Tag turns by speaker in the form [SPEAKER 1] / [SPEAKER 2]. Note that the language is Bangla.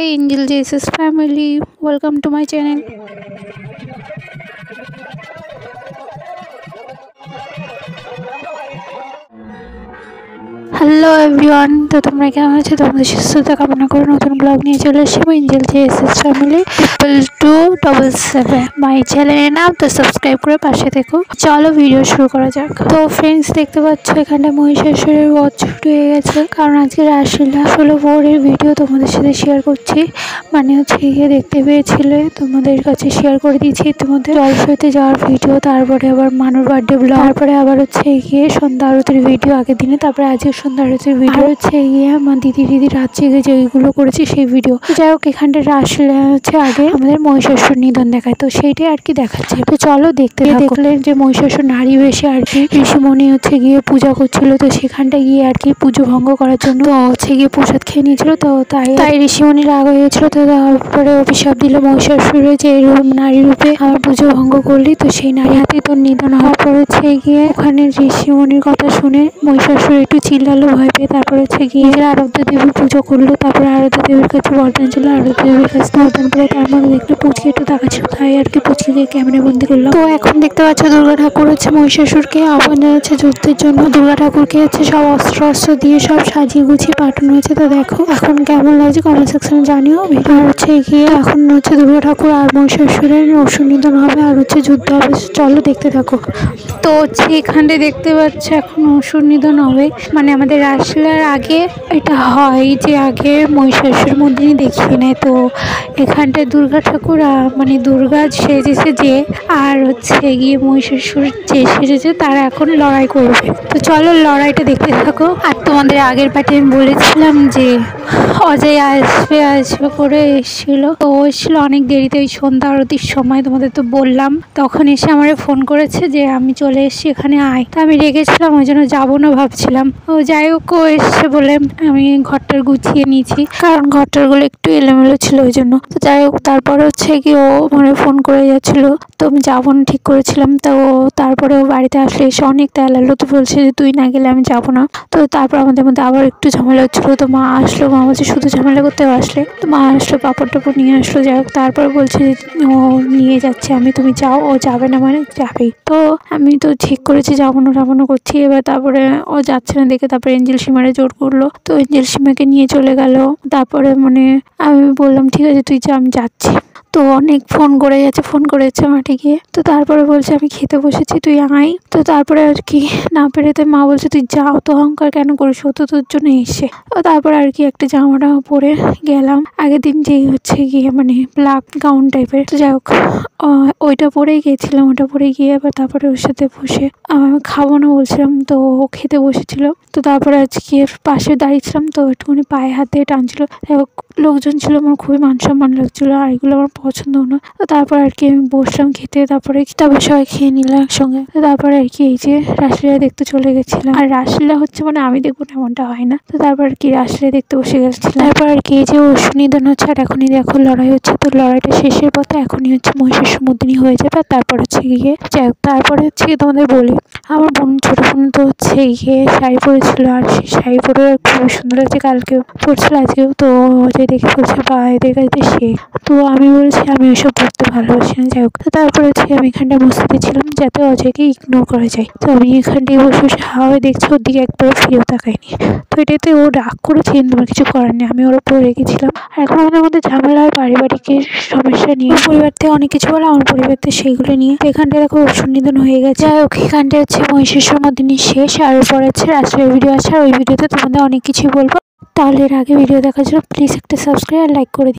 [SPEAKER 1] Hi Angel Jesus family, welcome to my channel. Hello everyone, তো তোমরা কেমন আছো? তোমাদের সুস্থতা কামনা করে নতুন ব্লগ নিয়ে চলে এসেছি এঞ্জেল জেএসএস ফ্যামিলি 2277 মাই চ্যানেলের নাম। তো সাবস্ক্রাইব করে পাশে থেকো। চলো ভিডিও শুরু করা যাক। তো ফ্রেন্ডস, দেখতে পাচ্ছ এখানটা মহিষাসুরের বধ শুরু হয়ে গেছে, কারণ আজকে রাসলীলা 16 ভোরের ভিডিও তোমাদের সাথে শেয়ার করছি। মানে হচ্ছে গিয়ে দেখতে পেয়েছিলে, তোমাদের কাছে শেয়ার করে দিয়েছি ইতিমধ্যে জলসইতে যাওয়ার ভিডিও, তারপরে আবার মানুর বার্থডে ব্লগ, তারপরে আবার হচ্ছে গিয়ে সন্ধ্যা আরতির ভিডিও আগের দিনে, তারপরে আজকে সন্ধ্যা আরতির ভিডিও হচ্ছে গিয়ে আমার দিদি রাত জেগে যেগুলো করেছি সেই ভিডিও। যাই হোক, এখানটা রাসলীলা হচ্ছে আগে আমাদের মহিষাসুর নিধন দেখায়, তো সেইটাই আর কি দেখাচ্ছে। তো চলো দেখতে দেখলেন যে মহিষাসুর নারী বেশে আর কি ঋষিমণি হচ্ছে গিয়ে পূজা করছিল, তো সেখানটা গিয়ে আর কি পুজো ভঙ্গ করার জন্য হচ্ছে গিয়ে প্রসাদ খেয়ে নিয়েছিল। তো তাই ঋষিমণি রাগ হয়েছিল, তো তারপরে অভিশাপ দিল মহিষাসুরে যে এরকম নারী রূপে আমার পুজো ভঙ্গ করলি, তো সেই নারী হাতে তোর নিধন হওয়ার পর হচ্ছে গিয়ে ওখানে ঋষিমণির কথা শুনে মহিষাসুর একটু চিল্লালো ভয় পেয়ে। তারপরে হচ্ছে গিয়ে আরাধ্যা দেবীর পুজো করলো, তারপরে আরাধ্যা দেবীর কাছে বরদান ছিল, আরাধ্যা দেবীর কাছে বরদান পেলে তার মধ্যে দেখলো পুচকি একটু তাকাচ্ছিল, তাই আর কি পুচকিকে ক্যামেরা বন্দি করলো। তো এখন দেখতে পাচ্ছ দুর্গা ঠাকুর হচ্ছে মহিষাসুরকে আহ্বান জানাচ্ছে যুদ্ধের জন্য। দুর্গা ঠাকুরকে হচ্ছে সব অস্ত্র দিয়ে সব সাজিয়ে গুছিয়ে পাঠানো হয়েছে। তো দেখো এখন কেমন লাগছে কমেন্ট সেকশনে জানিও। ভিডিও হচ্ছে গিয়ে এখন হচ্ছে দুর্গা ঠাকুর আর মহিষাসুরের অসুর নিধন হবে আর হচ্ছে যুদ্ধ হবে। চলো দেখতে থাকো। তো হচ্ছে এখানে দেখতে পাচ্ছ এখন অসুর নিধন হবে, মানে আমাদের রাসলীলার আগে এটা হয় যে আগে মহিষাসুর মর্দিনী দেখিয়ে নেয়। তো এখানটায় দুর্গা ঠাকুর মানে দুর্গা সেজেছে যে, আর হচ্ছে গিয়ে মহিষাসুর যে সেজেছে তারা এখন লড়াই করবে। তো চলো লড়াইটা দেখতে থাকো। আর তোমাদের আগের পার্টি আমি বলেছিলাম যে অজয় আসবে করে এসেছিল, তো ও এসেছিল অনেক দেরিতে, ওই সন্ধ্যা আরতির সময় তোমাদের তো বললাম। তখন এসে আমারে ফোন করেছে যে আমি চলে এসেছি, এখানে আয়। তো আমি রেগেছিলাম, ওই জন্য যাবো না ভাবছিলাম। ও যাই হোক, ও এসছে বলে আমি ঘরটার গুছিয়ে নিয়েছি, কারণ ঘরটারগুলো একটু এলোমেলো ছিল ওই জন্য। তো যাই হোক, তারপরে হচ্ছে কি ও মানে ফোন করে যাচ্ছিল, তো আমি যাবো না ঠিক করেছিলাম। তো তারপরে ও বাড়িতে আসলে এসে অনেক তেলালো, তো বলছে যে তুই না গেলে আমি যাবো না। তো তারপর আমাদের মধ্যে আবার একটু ঝামেলা হচ্ছিলো। তো মা আসলো, মা বলছে শুধু ঝামেলা করতে আসলে। তো মা আসলো, পাপড় টাপড় নিয়ে আসলো। যাই হোক, তারপরে বলছে ও নিয়ে যাচ্ছে আমি, তুমি যাও। ও যাবে না মানে যাবেই। তো আমি তো ঠিক করেছি যাবো না করছি। এবার তারপরে ও যাচ্ছে না দেখে তারপরে এঞ্জেল সীমারে জোর করলো, তো এঞ্জেল সীমাকে নিয়ে চলে গেল। তারপরে মানে আমি বললাম ঠিক আছে তুই যা, আমি যাচ্ছি। তো অনেক ফোন করেছে মাঠে গিয়ে। তো তারপরে বলছে আমি খেতে বসেছি, তুই আয়। তো তারপরে আর কি না পেরেতে মা বলছে তুই যাও, তো অহংকার কেন করিস, ও তো তোর জন্য এসে। তারপরে আর কি একটা জামাটা পরে গেলাম আগের দিন, যেই হচ্ছে গিয়ে মানে ব্ল্যাক গাউন টাইপের। তো যাই হোক, ওইটা পরেই গিয়েছিলাম। ওটা পরে গিয়ে এবার তারপরে ওর সাথে বসে আমি খাবো না বলছিলাম, তো ও খেতে বসেছিল। তো তারপরে আজকে পাশে দাঁড়িয়েছিলাম, তো একটুখানি পায়ে হাতে টানছিল। যাই হোক, লোকজন ছিল, আমার খুবই মান সম্মান লাগছিল, আর এগুলো আমার পছন্দ না। তো তারপর আর কি আমি বসলাম খেতে, তারপরে সবাই খেয়ে নিলাম একসঙ্গে। তো তারপরে আর কি এই যে রাসলীলা দেখতে চলে গেছিলাম। আর রাসলীলা হচ্ছে মানে আমি দেখবো এমনটা হয় না। তো তারপর আর কি রাসলীলা দেখতে বসে গেছিলাম। তারপর আর কি এই যে অসুর নিধন হচ্ছে, আর এখনই দেখো লড়াই হচ্ছে। তো লড়াইটা শেষের পথে, এখনই হচ্ছে মহিষাসুর মর্দিনী হয়ে যাবে। আর তারপর হচ্ছে গিয়ে যাই হোক, তারপরে হচ্ছে গিয়ে তোমাদের বলি আমার বোন, ছোট বোন তো হচ্ছে গিয়ে শাড়ি পরেছিল, আর সেই শাড়ি পরে খুবই সুন্দর লাগছে, কালকেও পরছিল আজকেও। তো যে দেখে বলছে বা এদের কাছে সে, তো আমি বলছি আমি ওইসব পড়তে ভালোবাসি না। যাই হোক, তো তারপরে হচ্ছে আমি এখানটা বসতে ছিলাম যাতে অজয়কে ইগনোর করা যায়। তো আমি এখানটায় বসে হাওয়ায় দেখছি, ওর দিকে একবারও ফিরেও তাকাইনি। তো এটাতে ও রাগ করেছে, কিন্তু আমার কিছু করার নেই, আমি ওর উপর রেখেছিলাম। আর এখন আমাদের মধ্যে ঝামেলা হয় পারিবারিক সমস্যা নিয়ে, পরিবার থেকে অনেক কিছু বলে, আমার পরিবার থেকে সেইগুলো নিয়ে। তো এখানটায় দেখো অসুর নিধন হয়ে গেছে। যাই হোক, এখানটায় হচ্ছে মহিষাসুর মর্দিনী শেষ, আর পরে হচ্ছে রাসলীলার ভিডিও আছে, আর ওই ভিডিওতে তোমাদের অনেক কিছুই বলবো। তাহলে এর আগে ভিডিও দেখার জন্য প্লিজ একটা সাবস্ক্রাইব আর লাইক করে দিই।